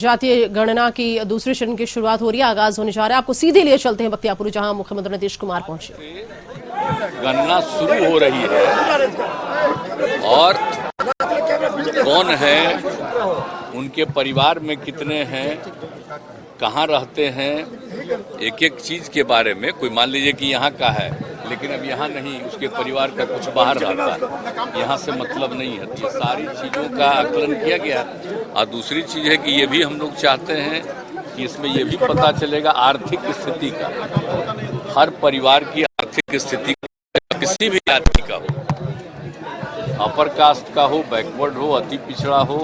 जातीय गणना की दूसरे चरण की शुरुआत हो रही है, आगाज होने जा रहा है। आपको सीधे लिए चलते हैं बख्तियारपुर, जहां मुख्यमंत्री नीतीश कुमार पहुंचे। गणना शुरू हो रही है और कौन है, उनके परिवार में कितने हैं, कहाँ रहते हैं, एक एक चीज के बारे में। कोई मान लीजिए कि यहाँ का है लेकिन अब यहाँ नहीं, उसके परिवार का कुछ बाहर रहता है, यहाँ से मतलब नहीं है। ये सारी चीजों का आकलन किया गया। और दूसरी चीज है कि ये भी हम लोग चाहते हैं कि इसमें ये भी पता चलेगा आर्थिक स्थिति का, हर परिवार की आर्थिक स्थिति किसी भी जाति का हो, अपर कास्ट का हो, बैकवर्ड हो, अति पिछड़ा हो,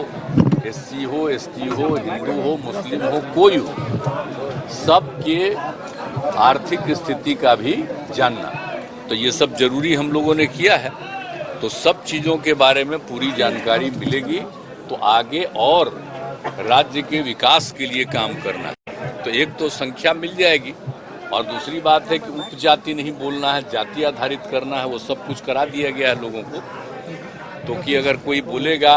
एससी हो, एसटी हो, हिंदू हो, मुस्लिम हो, कोई हो, सबके आर्थिक स्थिति का भी जानना। तो ये सब जरूरी हम लोगों ने किया है। तो सब चीजों के बारे में पूरी जानकारी मिलेगी तो आगे और राज्य के विकास के लिए काम करना है। तो एक तो संख्या मिल जाएगी और दूसरी बात है कि उपजाति नहीं बोलना है, जाति आधारित करना है। वो सब कुछ करा दिया गया है लोगों को, तो कि अगर कोई बोलेगा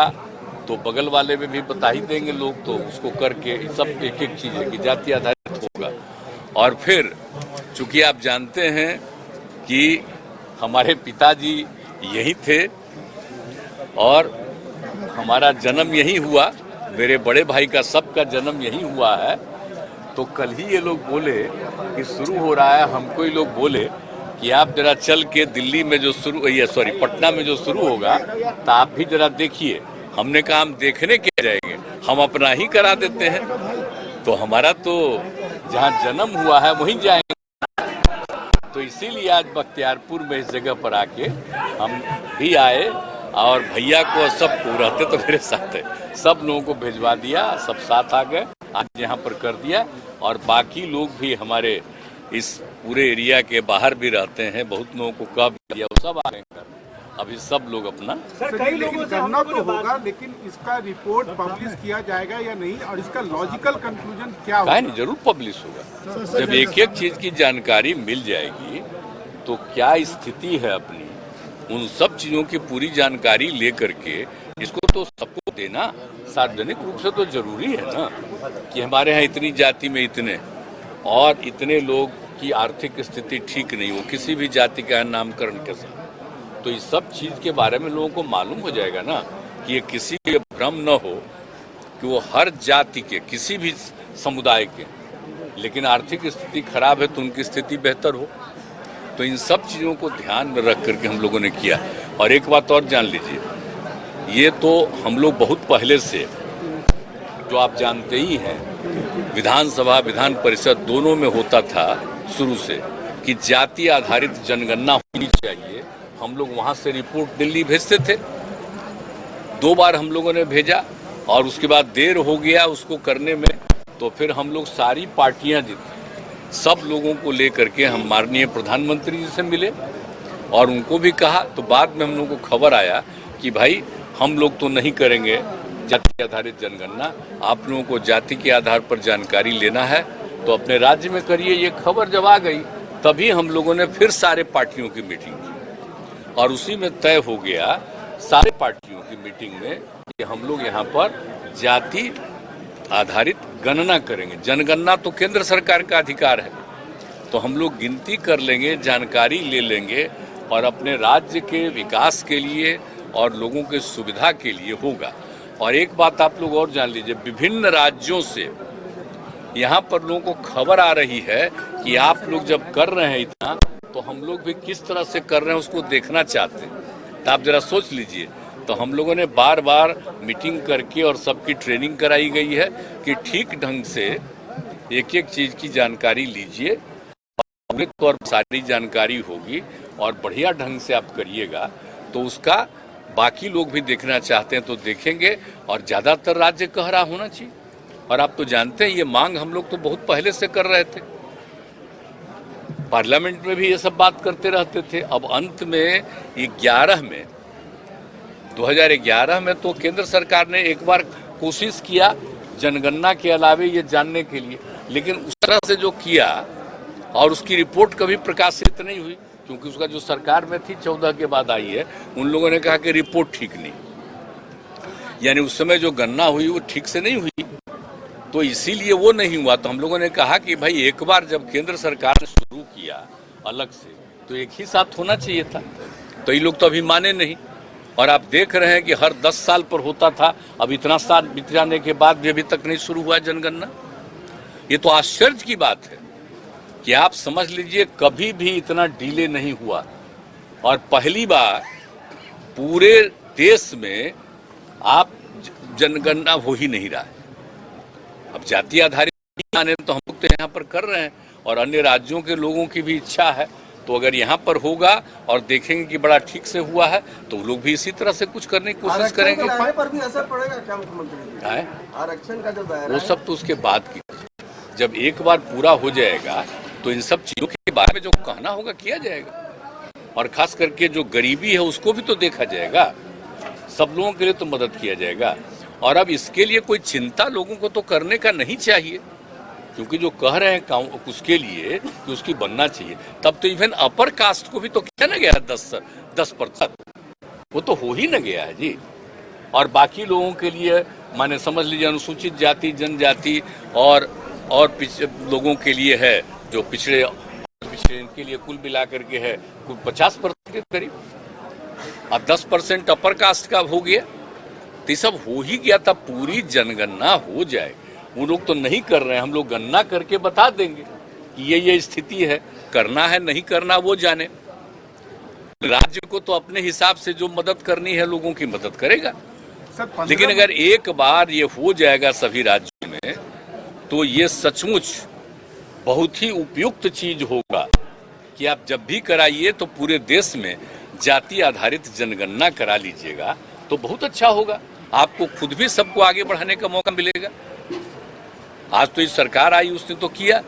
तो बगल वाले में भी बता ही देंगे लोग, तो उसको करके सब एक एक चीज है कि जाति आधारित होगा। और फिर चूंकि आप जानते हैं कि हमारे पिताजी यही थे और हमारा जन्म यही हुआ, मेरे बड़े भाई का सबका जन्म यही हुआ है। तो कल ही ये लोग बोले कि शुरू हो रहा है, हमको ही लोग बोले कि आप जरा चल के दिल्ली में जो पटना में जो शुरू होगा तो आप भी जरा देखिए। हमने कहा हम देखने क्या जाएंगे, हम अपना ही करा देते हैं। तो हमारा तो जहाँ जन्म हुआ है वहीं जाएंगे। तो इसीलिए आज बख्तियारपुर में इस जगह पर आके हम भी आए और भैया को सबको रहते तो मेरे साथ है, सब लोगों को भिजवा दिया, सब साथ आ गए, आज यहाँ पर कर दिया। और बाकी लोग भी हमारे इस पूरे एरिया के बाहर भी रहते हैं, बहुत लोगों को कब दिया, वो सब आ गए। अभी सब लोग अपना कई लोगों से गणना तो होगा, लेकिन इसका रिपोर्ट पब्लिश किया जाएगा या नहीं, और इसका लॉजिकल कंक्लूजन क्या होगा? नहीं, जरूर पब्लिश होगा। जब एक एक चीज की जानकारी मिल जाएगी तो क्या स्थिति है अपनी, उन सब चीजों की पूरी जानकारी लेकर के इसको तो सबको देना सार्वजनिक रूप से तो जरूरी है ना, कि हमारे यहाँ इतनी जाति में इतने और इतने लोग की आर्थिक स्थिति ठीक नहीं हो, किसी भी जाति का नामकरण के साथ। तो इस सब चीज के बारे में लोगों को मालूम हो जाएगा ना, कि ये किसी के भ्रम न हो कि वो हर जाति के, किसी भी समुदाय के, लेकिन आर्थिक स्थिति खराब है तो उनकी स्थिति बेहतर हो। तो इन सब चीजों को ध्यान में रख करके हम लोगों ने किया। और एक बात और जान लीजिए, ये तो हम लोग बहुत पहले से, जो आप जानते ही हैं, विधानसभा विधान परिषद दोनों में होता था शुरू से कि जाति आधारित जनगणना होनी चाहिए। हम लोग वहां से रिपोर्ट दिल्ली भेजते थे, 2 बार हम लोगों ने भेजा और उसके बाद देर हो गया उसको करने में। तो फिर हम लोग सारी पार्टियां जीती, सब लोगों को लेकर के हम माननीय प्रधानमंत्री जी से मिले और उनको भी कहा। तो बाद में हम लोगों को खबर आया कि भाई हम लोग तो नहीं करेंगे जाति आधारित जनगणना, आप लोगों को जाति के आधार पर जानकारी लेना है तो अपने राज्य में करिए। ये खबर जब आ गई तभी हम लोगों ने फिर सारे पार्टियों की मीटिंग की और उसी में तय हो गया सारे पार्टियों की मीटिंग में कि हम लोग यहाँ पर जाति आधारित गणना करेंगे। जनगणना तो केंद्र सरकार का अधिकार है, तो हम लोग गिनती कर लेंगे, जानकारी ले लेंगे और अपने राज्य के विकास के लिए और लोगों के सुविधा के लिए होगा। और एक बात आप लोग और जान लीजिए, विभिन्न राज्यों से यहाँ पर लोगों को खबर आ रही है कि आप लोग जब कर रहे हैं इतना, तो हम लोग भी किस तरह से कर रहे हैं उसको देखना चाहते हैं। तो आप जरा सोच लीजिए। तो हम लोगों ने बार बार मीटिंग करके और सबकी ट्रेनिंग कराई गई है कि ठीक ढंग से एक एक चीज की जानकारी लीजिए, और सारी जानकारी होगी और बढ़िया ढंग से आप करिएगा तो उसका बाकी लोग भी देखना चाहते हैं तो देखेंगे। और ज्यादातर राज्य कह रहा होना चाहिए। और आप तो जानते हैं ये मांग हम लोग तो बहुत पहले से कर रहे थे, पार्लियामेंट में भी ये सब बात करते रहते थे। अब अंत में 2011 में तो केंद्र सरकार ने एक बार कोशिश किया जनगणना के अलावे ये जानने के लिए, लेकिन उस तरह से जो किया और उसकी रिपोर्ट कभी प्रकाशित नहीं हुई, क्योंकि उसका जो सरकार में थी 14 के बाद आई है, उन लोगों ने कहा कि रिपोर्ट ठीक नहीं, यानी उस समय जो गणना हुई वो ठीक से नहीं हुई। तो इसीलिए वो नहीं हुआ। तो हम लोगों ने कहा कि भाई एक बार जब केंद्र सरकार ने शुरू किया अलग से, तो एक ही साथ होना चाहिए था। तो ये लोग तो अभी माने नहीं, और आप देख रहे हैं कि हर 10 साल पर होता था, अब इतना साल बीत जाने के बाद भी अभी तक नहीं शुरू हुआ जनगणना। ये तो आश्चर्य की बात है कि आप समझ लीजिए कभी भी इतना डिले नहीं हुआ, और पहली बार पूरे देश में आप जनगणना हो ही नहीं रहा है। अब जाति आधारित आने तो हम लोग तो यहाँ पर कर रहे हैं, और अन्य राज्यों के लोगों की भी इच्छा है। तो अगर यहाँ पर होगा और देखेंगे कि बड़ा ठीक से हुआ है, तो लोग भी इसी तरह से कुछ करने की कोशिश करेंगे। दायरे पर भी असर पड़ेगा क्या मुख्यमंत्री? आरक्षण का जो दायरा वो सब तो उसके बाद की, जब एक बार पूरा हो जाएगा तो इन सब चीजों के बारे में जो कहना होगा किया जाएगा, और खास करके जो गरीबी है उसको भी तो देखा जाएगा, सब लोगों के लिए तो मदद किया जाएगा। और अब इसके लिए कोई चिंता लोगों को तो करने का नहीं चाहिए, क्योंकि जो कह रहे हैं उसके लिए कि उसकी बनना चाहिए, तब तो इवन अपर कास्ट को भी तो किया ना गया 10%, वो तो हो ही न गया है जी। और बाकी लोगों के लिए माने समझ लीजिए अनुसूचित जाति जनजाति और लोगों के लिए है जो पिछड़े इनके लिए कुल मिलाकर के है कुल 50% के करीब, अब 10% अपर कास्ट का हो गया, तो सब हो ही गया। तब पूरी जनगणना हो जाए, वो लोग तो नहीं कर रहे हैं, हम लोग गणना करके बता देंगे कि ये स्थिति है, करना है नहीं करना वो जाने। राज्य को तो अपने हिसाब से जो मदद करनी है लोगों की मदद करेगा, लेकिन अगर एक बार ये हो जाएगा सभी राज्यों में, तो ये सचमुच बहुत ही उपयुक्त चीज होगा कि आप जब भी कराइए तो पूरे देश में जाति आधारित जनगणना करा लीजिएगा, तो बहुत अच्छा होगा। आपको खुद भी सबको आगे बढ़ाने का मौका मिलेगा। आज तो इस सरकार आई, उसने तो किया,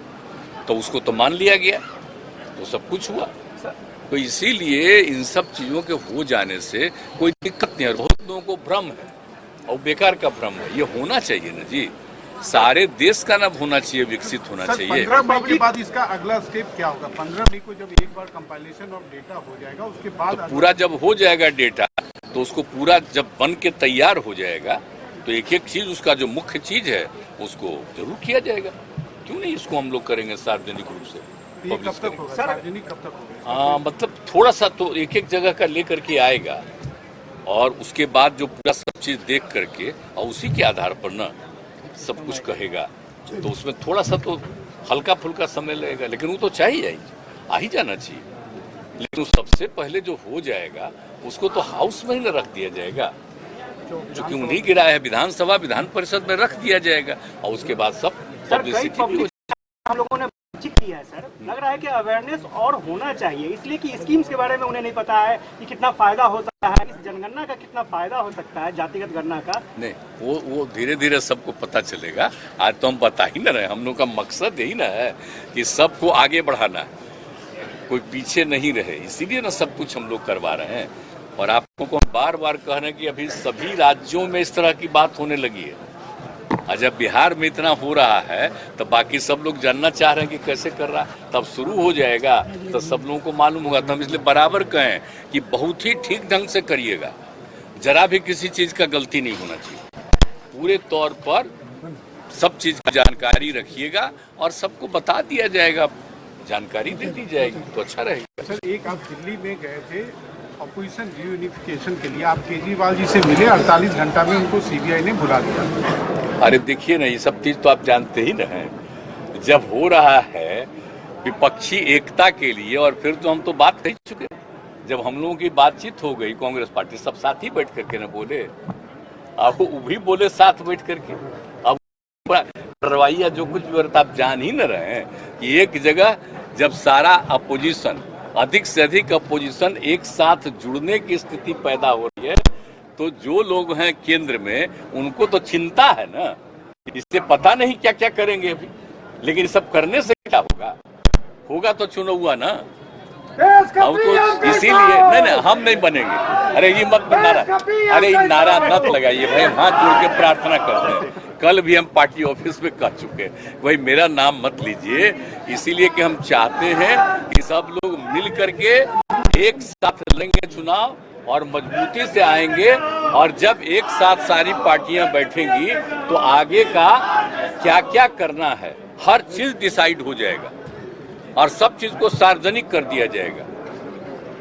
तो उसको तो मान लिया गया, तो सब कुछ हुआ। तो इसीलिए इन सब चीजों के हो जाने से कोई दिक्कत नहीं है। बहुत लोगों को भ्रम है, और बेकार का भ्रम है। ये होना चाहिए ना जी, सारे देश का ना होना चाहिए, विकसित होना चाहिए। 15 मई के बाद इसका अगला स्टेप क्या होगा? 15 मई को जब एक बार कंपाइलेशन ऑफ डेटा हो जाएगा, उसके बाद तो पूरा जब हो जाएगा डेटा, तो उसको पूरा जब बन के तैयार हो जाएगा, तो एक एक चीज उसका जो मुख्य चीज है उसको जरूर किया जाएगा। क्यों नहीं इसको हम लोग करेंगे सार्वजनिक रूप से। कब तक होगा? सार्वजनिक कब तक होगा? हाँ, मतलब थोड़ा सा तो एक एक जगह का लेकर के आएगा, और उसके बाद जो पूरा सब चीज देख करके और उसी के आधार पर ना सब कुछ कहेगा, तो उसमें थोड़ा सा तो हल्का फुल्का समय लगेगा, लेकिन वो तो चाहिए आ ही जाना चाहिए। लेकिन सबसे पहले जो हो जाएगा उसको तो हाउस में ही न रख दिया जाएगा, जो कि उन्हीं की राय है, विधानसभा विधान परिषद में रख दिया जाएगा, और उसके बाद सब पब्लिसिटी भी हो हम लोगों ने बातचीत की है सर। लग रहा है कि अवेयरनेस और होना चाहिए, इसलिए कि स्कीम्स के बारे में उन्हें नहीं पता है कि कितना फायदा हो सकता है, इस जनगणना का कितना फायदा हो सकता है, जातिगत गणना का। नहीं, वो धीरे धीरे सबको पता चलेगा। आज तो हम बता ही ना रहे, हम लोग का मकसद यही ना है कि सबको आगे बढ़ाना, कोई पीछे नहीं रहे, इसीलिए ना सब कुछ हम लोग करवा रहे हैं। और आपको को बार बार कह रहे हैं कि अभी सभी राज्यों में इस तरह की बात होने लगी है, और जब बिहार में इतना हो रहा है तो बाकी सब लोग जानना चाह रहे हैं कि कैसे कर रहा है। तब शुरू हो जाएगा तो सब लोगों को मालूम होगा। तो हम इसलिए बराबर कहें कि बहुत ही ठीक ढंग से करिएगा, जरा भी किसी चीज का गलती नहीं होना चाहिए, पूरे तौर पर सब चीज की जानकारी रखिएगा और सबको बता दिया जाएगा, जानकारी दे दी जाएगी, तो अच्छा रहेगा। सर, एक आप दिल्ली में गए थे ऑपोजिशन रीयूनिफिकेशन के लिए, आप केजरीवाल जी से मिले, 48 घंटा में उनको सीबीआई ने बुला दिया। अरे देखिए ना, ये सब चीज तो आप जानते ही ना हैं। जब हो रहा है विपक्षी एकता के लिए, और फिर तो हम तो बात कह चुके, जब हम लोगों की बातचीत हो गई कांग्रेस पार्टी, सब साथ ही बैठ करके ना बोले, अब वो भी बोले साथ बैठ करके। अब रवैया जो कुछ भी आप जान ही न रहे हैं कि एक जगह जब सारा अपोजिशन, अधिक से अधिक अपोजिशन एक साथ जुड़ने की स्थिति पैदा हो रही है, तो जो लोग हैं केंद्र में उनको तो चिंता है ना, इससे पता नहीं क्या क्या करेंगे अभी, लेकिन सब करने से क्या होगा, होगा तो चुनाव हुआ ना। अब तो इसीलिए नहीं, हम नहीं बनेंगे। अरे ये मत नारा, अरे ये नारा मत लगाइए भाई, हाथ जोड़ के प्रार्थना करते हैं। कल भी हम पार्टी ऑफिस में कह चुके हैं, भाई मेरा नाम मत लीजिए, इसीलिए कि हम चाहते हैं कि सब लोग मिल करके एक साथ लड़ेंगे चुनाव, और मजबूती से आएंगे। और जब एक साथ सारी पार्टियां बैठेंगी तो आगे का क्या क्या करना है हर चीज डिसाइड हो जाएगा और सब चीज को सार्वजनिक कर दिया जाएगा।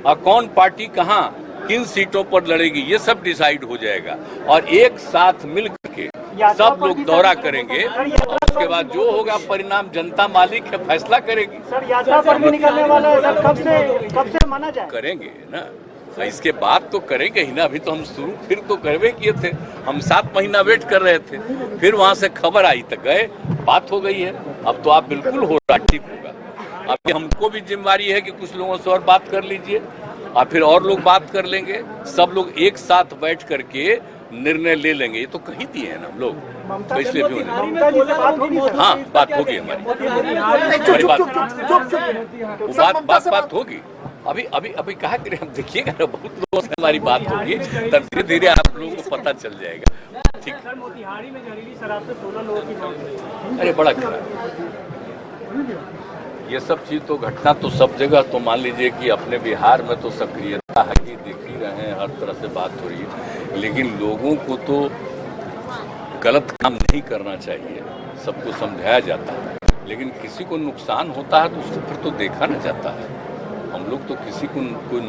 और कौन पार्टी कहां किन सीटों पर लड़ेगी ये सब डिसाइड हो जाएगा। और एक साथ मिल करके सब लोग दौरा करेंगे और उसके बाद जो होगा परिणाम जनता मालिक है, फैसला करेगी। सर यात्रा पर भी निकलने वाला है सर, कब से माना जाए? करेंगे ना, तो इसके बाद तो करेंगे ही ना। अभी तो हम शुरू फिर तो करवे किए थे, हम 7 महीना वेट कर रहे थे, फिर वहां से खबर आई तक गए, बात हो गई है। अब तो आप बिल्कुल हो रहा, ठीक होगा। अभी हमको भी जिम्मेवारी है कि कुछ लोगों से और बात कर लीजिए और फिर और लोग बात कर लेंगे, सब लोग एक साथ बैठ करके निर्णय ले लेंगे। ये तो कहीं दिए हैं ना हम लोग, तो इसलिए भी होने। हाँ, बात होगी हमारी बात होगी। अभी कहा कि हम देखिएगा ना, बहुत लोगों से हमारी बात होगी, तब धीरे धीरे आप लोगों को पता चल जाएगा। ठीक। सर मोतिहारी में जहरीली शराब से 16 लोगों की मौत हुई। अरे बड़ा खराब, ये सब चीज तो घटना तो सब जगह, तो मान लीजिए कि अपने बिहार में तो सक्रियता है कि देख ही रहे हैं, हर तरह से बात हो रही है। लेकिन लोगों को तो गलत काम नहीं करना चाहिए, सबको समझाया जाता है। लेकिन किसी को नुकसान होता है तो उसको फिर तो देखा ना जाता है। हम लोग तो किसी को कोई